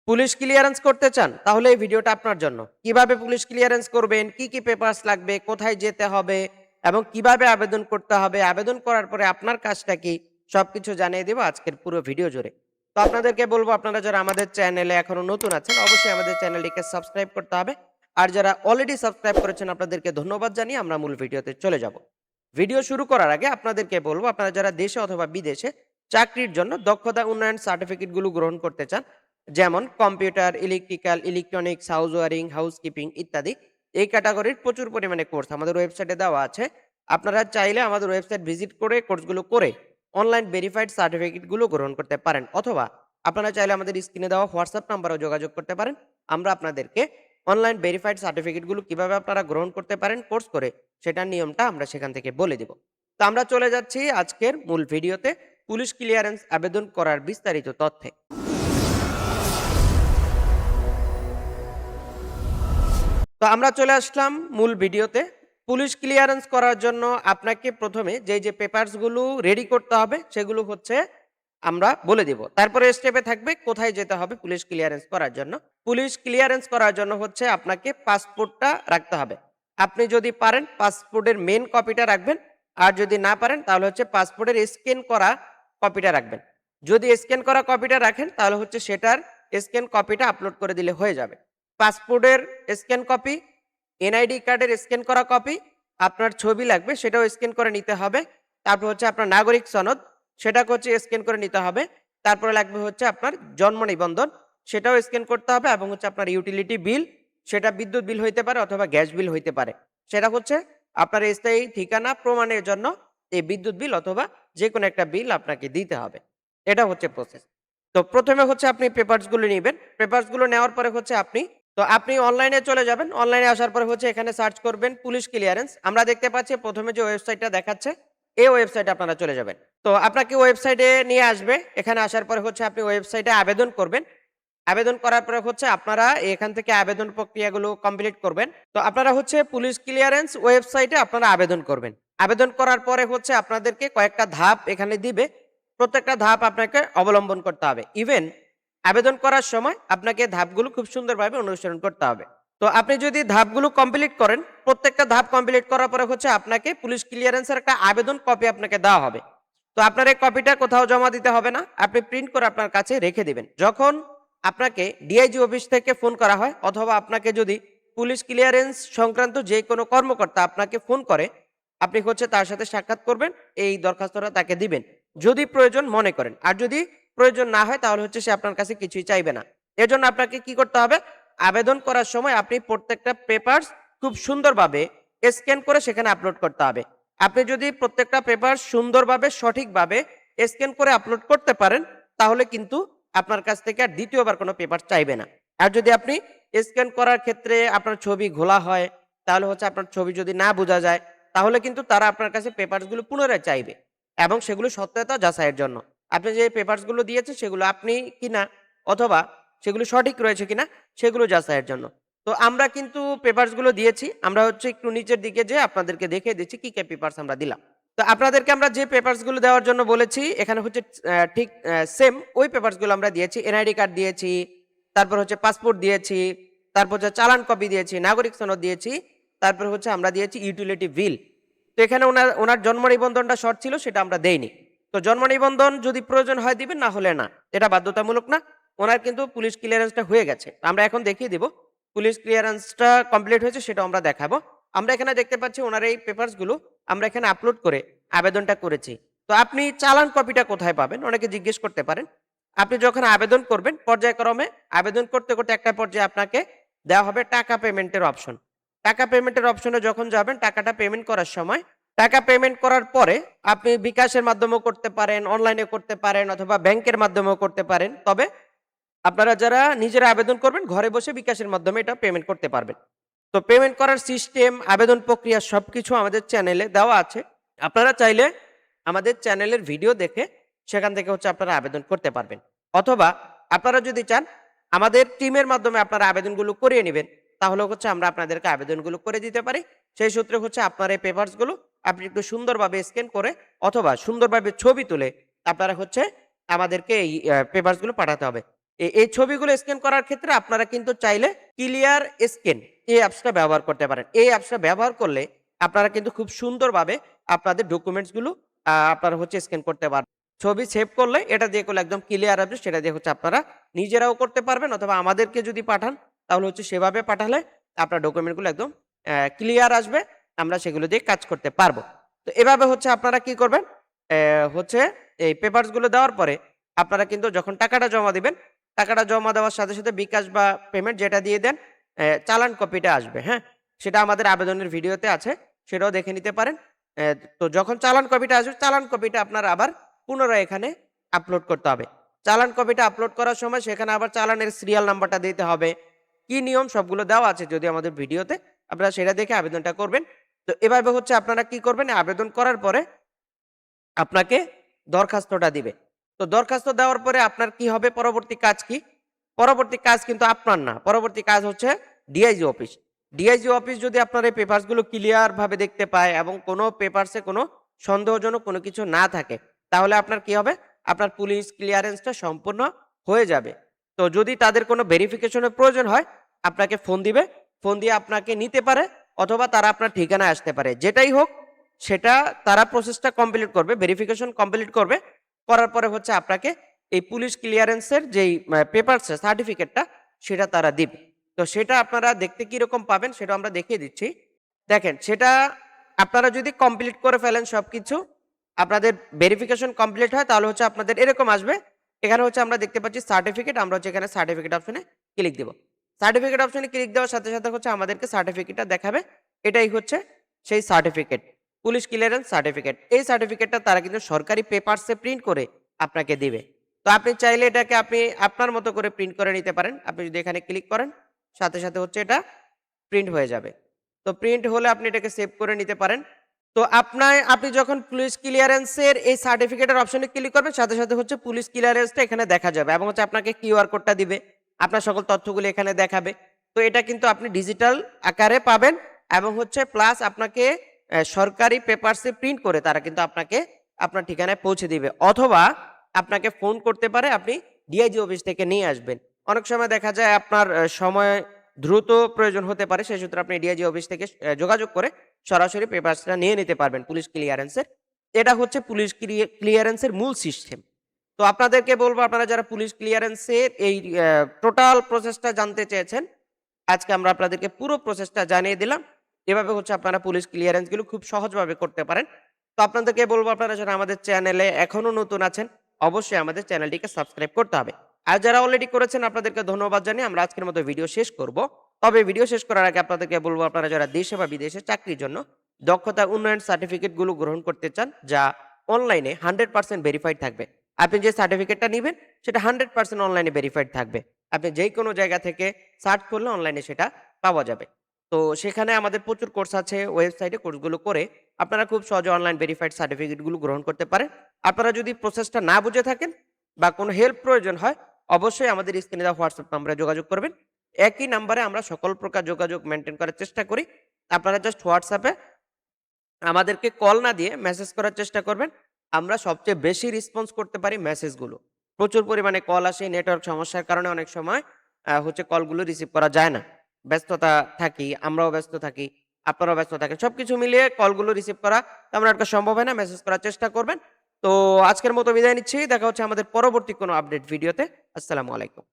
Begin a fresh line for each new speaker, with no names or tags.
Police clearance করতে চান? তাহলে এই ভিডিওটা আপনার জন্য। কিভাবে পুলিশ ক্লিয়ারেন্স করবেন, কি পেপারস লাগবে, কোথায় যেতে হবে এবং কিভাবে আবেদন করতে হবে, আবেদন করার পরে আপনার কাজটা কি, সবকিছু জানিয়ে দেব আজকের পুরো ভিডিও জুড়ে। তো আপনাদেরকে বলব, আপনারা যারা আমাদের চ্যানেলে এখনো নতুন আছেন, অবশ্যই আমাদের চ্যানেলটিকে সাবস্ক্রাইব করতে হবে। আর যারা অলরেডি সাবস্ক্রাইব করেছেন, আপনাদেরকে ধন্যবাদ জানিয়ে আমরা মূল ভিডিওতে চলে যাব। ভিডিও শুরু করার আগে আপনাদেরকে বলব, আপনারা যারা দেশে অথবা বিদেশে চাকরির জন্য দক্ষতা উন্নয়ন সার্টিফিকেটগুলো গ্রহণ করতে চান, যেমন computer, electrical, electronics, house wiring, housekeeping ইত্যাদি, এই ক্যাটাগরির প্রচুর পরিমাণে কোর্স আমাদের ওয়েবসাইটে দেওয়া আছে। আপনারা চাইলে আমাদের ওয়েবসাইট ভিজিট করে কোর্সগুলো করে অনলাইন ভেরিফাইড সার্টিফিকেটগুলো গ্রহণ করতে পারেন, অথবা আপনারা চাইলে আমাদের স্ক্রিনে দেওয়া হোয়াটসঅ্যাপ নাম্বারেও যোগাযোগ করতে পারেন। আমরা আপনাদেরকে অনলাইন ভেরিফাইড সার্টিফিকেটগুলো কিভাবে আপনারা গ্রহণ করতে পারেন কোর্স করে, সেটার নিয়মটা আমরা সেখান থেকে বলে দিব। তো আমরা চলে যাচ্ছি আজকের মূল ভিডিওতে, পুলিশ ক্লিয়ারেন্স আবেদন করার বিস্তারিত তথ্যে। তো আমরা চলে আসলাম মূল ভিডিওতে। পুলিশ ক্লিয়ারেন্স করার জন্য আপনাকে প্রথমে যে পেপারসগুলো রেডি করতে হবে সেগুলো হচ্ছে আমরা বলে দিব। তারপরে স্টেপে থাকবে কোথায় যেতে হবে পুলিশ ক্লিয়ারেন্স করার জন্য। পুলিশ ক্লিয়ারেন্স করার জন্য হচ্ছে আপনাকে পাসপোর্টটা রাখতে হবে। আপনি যদি পারেন পাসপোর্টের মেন কপিটা রাখবেন, আর যদি না পারেন তাহলে হচ্ছে পাসপোর্টের স্ক্যান করা কপিটা রাখবেন। যদি স্ক্যান করা কপিটা রাখেন তাহলে হচ্ছে সেটার স্ক্যান কপিটা আপলোড করে দিলে হয়ে যাবে। পাসপোর্টের স্ক্যান কপি, এনআইডি কার্ডের স্ক্যান করা কপি, আপনার ছবি লাগবে সেটাও স্ক্যান করে নিতে হবে। তারপর হচ্ছে আপনার নাগরিক সনদ, সেটাকে হচ্ছে স্ক্যান করে নিতে হবে। তারপরে লাগবে হচ্ছে আপনার জন্ম নিবন্ধন, সেটাও স্ক্যান করতে হবে। এবং হচ্ছে আপনার ইউটিলিটি বিল, সেটা বিদ্যুৎ বিল হইতে পারে অথবা গ্যাস বিল হইতে পারে। সেটা হচ্ছে আপনার স্থায়ী ঠিকানা প্রমাণের জন্য এই বিদ্যুৎ বিল অথবা যে কোনো একটা বিল আপনাকে দিতে হবে। এটা হচ্ছে প্রসেস। তো প্রথমে হচ্ছে আপনি পেপারসগুলো নিবেন। পেপারসগুলো নেওয়ার পরে হচ্ছে আপনি অনলাইনে চলে যাবেন। অনলাইনে আসার পরে হচ্ছে এখানে সার্চ করবেন পুলিশ ক্লিয়ারেন্স। আমরা দেখতে পাচ্ছি প্রথমে যে ওয়েবসাইটটা দেখাচ্ছে, এই ওয়েবসাইটে আপনারা চলে যাবেন। তো আপনাকে ওয়েবসাইটে নিয়ে আসবে। এখানে আসার পরে হচ্ছে আপনি ওয়েবসাইটে আবেদন করবেন। আবেদন করার পরে হচ্ছে আপনারা এখান থেকে আবেদন প্রক্রিয়াগুলো কমপ্লিট করবেন। তো আপনারা হচ্ছে পুলিশ ক্লিয়ারেন্স ওয়েবসাইটে আপনারা আবেদন করবেন। আবেদন করার পরে হচ্ছে আপনাদেরকে কয়েকটা ধাপ এখানে দিবে। প্রত্যেকটা ধাপ আপনাকে অবলম্বন করতে হবে। ইভেন আবেদন করার সময় আপনাকে ধাপগুলো খুব সুন্দরভাবে অনুসরণ করতে হবে। তো আপনি যদি ধাপগুলো কমপ্লিট করেন, প্রত্যেকটা ধাপ কমপ্লিট করার পরে হচ্ছে আপনাকে পুলিশ ক্লিয়ারেন্সের একটা আবেদন কপি আপনাকে দেওয়া হবে। তো আপনার এই কপিটা কোথাও জমা দিতে হবে না, আপনি প্রিন্ট করে আপনার কাছে রেখে দিবেন। যখন আপনাকে ডিআইজি অফিস থেকে ফোন করা হয়, অথবা আপনাকে যদি পুলিশ ক্লিয়ারেন্স সংক্রান্ত যে কোনো কর্মকর্তা আপনাকে ফোন করে, আপনি হচ্ছে তার সাথে সাক্ষাৎ করবেন, এই দরখাস্তটা তাকে দিবেন যদি প্রয়োজন মনে করেন। আর যদি প্রয়োজন না হয় তাহলে হচ্ছে সে আপনার কাছে কিছুই চাইবে না। এজন্য আপনাকে কি করতে হবে, আবেদন করার সময় আপনি প্রত্যেকটা পেপারস খুব সুন্দরভাবে স্ক্যান করে সেখানে আপলোড করতে হবে। আপনি যদি প্রত্যেকটা পেপার সুন্দরভাবে সঠিকভাবে স্ক্যান করে আপলোড করতে পারেন, তাহলে কিন্তু আপনার কাছ থেকে আর দ্বিতীয়বার কোনো পেপার চাইবে না। আর যদি আপনি স্ক্যান করার ক্ষেত্রে আপনার ছবি ঘোলা হয়, তাহলে হচ্ছে আপনার ছবি যদি না বোঝা যায়, তাহলে কিন্তু তারা আপনার কাছে পেপারসগুলো পুনরায় চাইবে, এবং সেগুলো সত্যতা যাচাইয়ের জন্য। আপনি যে পেপারসগুলো দিয়েছেন সেগুলো আপনি কিনা, অথবা সেগুলো সঠিক রয়েছে কিনা, সেগুলো যাচাইয়ের জন্য। তো আমরা কিন্তু পেপারসগুলো দিয়েছি। আমরা হচ্ছে একটু নিচের দিকে যেয়ে আপনাদেরকে দেখিয়ে দিচ্ছি কি পেপারস আমরা দিলাম। তো আপনাদেরকে আমরা যে পেপারসগুলো দেওয়ার জন্য বলেছি, এখানে হচ্ছে ঠিক সেম ওই পেপারসগুলো আমরা দিয়েছি। এনআইডি কার্ড দিয়েছি, তারপর হচ্ছে পাসপোর্ট দিয়েছি, তারপর হচ্ছে চালান কপি দিয়েছি, নাগরিক সনদ দিয়েছি, তারপর হচ্ছে আমরা দিয়েছি ইউটিলিটি বিল। তো এখানে ওনার জন্ম নিবন্ধনটা শর্ট ছিল, সেটা আমরা দেইনি। তো জন্ম নিবন্ধন যদি প্রয়োজন হয় দিবেন, না হলে না, এটা বাধ্যতামূলক না। ওনার কিন্তু পুলিশ ক্লিয়ারেন্সটা হয়ে গেছে। আমরা এখন দেখিয়ে দিব পুলিশ ক্লিয়ারেন্সটা কমপ্লিট হয়েছে, সেটা আমরা দেখাবো। আমরা এখানে দেখতে পাচ্ছি ওনার এই পেপারসগুলো আমরা এখানে আপলোড করে আবেদনটা করেছি। তো আপনি চালান কপিটা কোথায় পাবেন, অনেকে জিজ্ঞেস করতে পারেন। আপনি যখন আবেদন করবেন, পর্যায়ক্রমে আবেদন করতে করতে একটা পর্যায়ে আপনাকে দেওয়া হবে টাকা পেমেন্টের অপশন। টাকা পেমেন্টের অপশনে যখন যাবেন, টাকাটা পেমেন্ট করার সময়, টাকা পেমেন্ট করার পরে আপনি বিকাশের মাধ্যমেও করতে পারেন, অনলাইনে করতে পারেন, অথবা ব্যাংকের মাধ্যমেও করতে পারেন। তবে আপনারা যারা নিজেরা আবেদন করবেন, ঘরে বসে বিকাশের মাধ্যমে এটা পেমেন্ট করতে পারবেন। তো পেমেন্ট করার সিস্টেম, আবেদন প্রক্রিয়া সবকিছু আমাদের চ্যানেলে দেওয়া আছে। আপনারা চাইলে আমাদের চ্যানেলের ভিডিও দেখে সেখান থেকে হচ্ছে আপনারা আবেদন করতে পারবেন, অথবা আপনারা যদি চান আমাদের টিমের মাধ্যমে আপনারা আবেদনগুলো করিয়ে নেবেন, তাহলে হচ্ছে আমরা আপনাদেরকে আবেদনগুলো করে দিতে পারি। সেই সূত্রে হচ্ছে আপনার এই পেপারসগুলো আপনি একটু সুন্দরভাবে স্ক্যান করে অথবা সুন্দরভাবে ছবি তুলে আপনারা হচ্ছে আমাদেরকে এই পেপারসগুলো পাঠাতে হবে। এই ছবিগুলো স্ক্যান করার ক্ষেত্রে আপনারা কিন্তু চাইলে ক্লিয়ার স্ক্যান এই অ্যাপসটা ব্যবহার করতে পারেন। এই অ্যাপসটা ব্যবহার করলে আপনারা কিন্তু খুব সুন্দরভাবে আপনাদের ডকুমেন্টসগুলো আপনারা হচ্ছে স্ক্যান করতে পারবেন। ছবি সেভ করলে এটা দিয়ে করলে একদম ক্লিয়ার আসবে। সেটা দিয়ে হচ্ছে আপনারা নিজেরাও করতে পারবেন অথবা আমাদেরকে যদি পাঠান তাহলে হচ্ছে সেভাবে পাঠালে আপনার ডকুমেন্টগুলো একদম ক্লিয়ার আসবে। আমরা সেগুলো দিয়ে কাজ করতে পারবো। তো এভাবে হচ্ছে আপনারা কি করবেন? হচ্ছে এই পেপারসগুলো দেওয়ার পরে আপনারা কিন্তু যখন টাকাটা জমা দিবেন, টাকাটা জমা দেওয়ার সাথে, সাথে বিকাশ বা পেমেন্ট যেটা দিয়ে দেন, চালান কপিটা আসবে, হ্যাঁ? সেটা আমাদের আবেদনের ভিডিওতে আছে। সেটাও দেখে নিতে পারেন। তো যখন চালান কপিটা আসবে, চালান কপিটা আপনার আবার পুনরায় এখানে আপলোড করতে হবে। চালান কপিটা আপলোড করার সময় সেখানে আবার চালানের সিরিয়াল নাম্বারটা দিতে হবে। কি নিয়ম সবগুলো দেওয়া আছে যদিও আমাদের ভিডিওতে। আপনারা সেটা দেখে আবেদনটা করবেন। তো এভাবে হচ্ছে আপনারা কি করবেন? আবেদন করার পরে আপনাকে দরখাস্তটা দিবে। তো দরখাস্ত দেওয়ার পরে আপনার কি হবে? পরবর্তী কাজ কি? পরবর্তী কাজ কিন্তু আপনার না। পরবর্তী কাজ হচ্ছে ডিআইজি অফিস। ডিআইজি অফিস যদি আপনার এই পেপারস গুলো ক্লিয়ার ভাবে দেখতে পায় এবং কোনো পেপারসে কোনো সন্দেহজনক কোনো কিছু না থাকে, তাহলে আপনার কি হবে? আপনার পুলিশ ক্লিয়ারেন্সটা সম্পূর্ণ হয়ে যাবে। তো যদি তাদের কোনো ভেরিফিকেশন এর প্রয়োজন হয়, আপনাকে ফোন দিবে। ফোন দিয়ে আপনাকে নিতে পারে অথবা তারা আপনার ঠিকানায় আসতে পারে। যেটাই হোক সেটা তারা প্রসেসটা কমপ্লিট করবে, ভেরিফিকেশন কমপ্লিট করবে। করার পরে হচ্ছে আপনাকে এই পুলিশ ক্লিয়ারেন্সের যেই পেপারস সার্টিফিকেটটা সেটা তারা দিবে। তো সেটা আপনারা দেখতে কিরকম পাবেন সেটা আমরা দেখিয়ে দিচ্ছি। দেখেন সেটা আপনারা যদি কমপ্লিট করে ফেলেন সবকিছু, আপনাদের ভেরিফিকেশন কমপ্লিট হয় তাহলে হচ্ছে আপনাদের এরকম আসবে। এখানে হচ্ছে আমরা দেখতে পাচ্ছি সার্টিফিকেট, আমরা হচ্ছে এখানে সার্টিফিকেট অপশনে ক্লিক দিব। সার্টিফিকেট অপশনে ক্লিক দেওয়ার সাথে, সাথে হচ্ছে আমাদেরকে সার্টিফিকেটটা দেখাবে। এটাই হচ্ছে সেই সার্টিফিকেট। Police clearance certificate. এই সার্টিফিকেটটা তারা কিন্তু সরকারি পেপারসে প্রিন্ট করে আপনাকে দিবে। তো আপনি চাইলে এটাকে আপনি আপনার মতো করে প্রিন্ট করে নিতে পারেন। আপনি যদি এখানে ক্লিক করেন, সাথে, সাথে হচ্ছে এটা প্রিন্ট হয়ে যাবে। তো প্রিন্ট হলে আপনি এটাকে সেভ করে নিতে পারেন। তো আপনি যখন পুলিশ ক্লিয়ারেন্সের এই সার্টিফিকেটের অপশনে ক্লিক করবেন, সাথে, সাথে হচ্ছে পুলিশ ক্লিয়ারেন্সটা এখানে দেখা যাবে এবং হচ্ছে আপনাকে কিউআর কোডটা দিবে। আপনার সকল তথ্যগুলো এখানে দেখাবে। তো এটা কিন্তু আপনি ডিজিটাল আকারে পাবেন এবং হচ্ছে প্লাস আপনাকে সরকারি পেপারসে প্রিন্ট করে তারা কিন্তু আপনাকে আপনার ঠিকানায় পৌঁছে দিবে। অথবা আপনাকে ফোন করতে পারে, আপনি ডিআইজি অফিস থেকে নিয়ে আসবেন। অনেক সময় দেখা যায় আপনার সময় দ্রুত প্রয়োজন হতে পারে, সেই সূত্রে আপনি ডিআইজি অফিস থেকে যোগাযোগ করে সরাসরি পেপারসটা নিয়ে নিতে পারবেন পুলিশ ক্লিয়ারেন্সের। এটা হচ্ছে পুলিশ ক্লিয়ারেন্সের মূল সিস্টেম। তো আপনাদেরকে বলবো, আপনারা যারা পুলিশ ক্লিয়ারেন্সের এই টোটাল প্রসেসটা জানতে চেয়েছেন, আজকে আমরা আপনাদেরকে পুরো প্রসেসটা জানিয়ে দিলাম। এভাবে হচ্ছে আপনারা পুলিশ ক্লিয়ারেন্স গুলো খুব সহজভাবে করতে পারেন। তো আপনাদেরকে বলবো, আপনারা যারা আমাদের চ্যানেলে এখনো নতুন আছেন, অবশ্যই আমাদের চ্যানেলটিকে সাবস্ক্রাইব করতে হবে। আর যারা অলরেডি করেছেন আপনাদেরকে ধন্যবাদ জানিয়ে আমরা আজকের মতো ভিডিও শেষ করব। তবে ভিডিও শেষ করার আগে আপনাদেরকে বলবো, আপনারা যারা দেশে বা বিদেশে চাকরির জন্য দক্ষতা উন্নয়ন সার্টিফিকেট গুলো গ্রহণ করতে চান, যা অনলাইনে 100% ভেরিফাইড থাকবে। আপনি যে সার্টিফিকেটটা নিবেন সেটা 100% অনলাইনে ভেরিফাইড থাকবে। আপনি যেই কোনো জায়গা থেকে সার্চ করলে অনলাইনে সেটা পাওয়া যাবে। তো সেখানে আমাদের প্রচুর কোর্স আছে, ওয়েবসাইটে কোর্সগুলো করে আপনারা খুব সহজে অনলাইন ভেরিফাইড সার্টিফিকেটগুলো গ্রহণ করতে পারেন। আপনারা যদি প্রসেসটা না বুঝে থাকেন বা কোনো হেল্প প্রয়োজন হয়, অবশ্যই আমাদের স্ক্রিনে দেওয়া হোয়াটসঅ্যাপ নাম্বারে যোগাযোগ করবেন। একই নাম্বারে আমরা সকল প্রকার যোগাযোগ মেনটেন করার চেষ্টা করি। আপনারা জাস্ট হোয়াটসঅ্যাপে আমাদেরকে কল না দিয়ে মেসেজ করার চেষ্টা করবেন। আমরা সবচেয়ে বেশি রেসপন্স করতে পারি মেসেজগুলো। প্রচুর পরিমাণে কল আসে, নেটওয়ার্ক সমস্যার কারণে অনেক সময় হচ্ছে কলগুলো রিসিভ করা যায় না। ব্যস্ততা থাকি, আমরাও ব্যস্ত থাকি, আপনারাও ব্যস্ত থাকেন। সবকিছু মিলিয়ে কলগুলো রিসিভ করা তেমন একটা সম্ভব হয় না। মেসেজ করার চেষ্টা করবেন। তো আজকের মতো বিদায় নিচ্ছি। দেখা হচ্ছে আমাদের পরবর্তী কোনো আপডেট ভিডিওতে। আসসালামু আলাইকুম।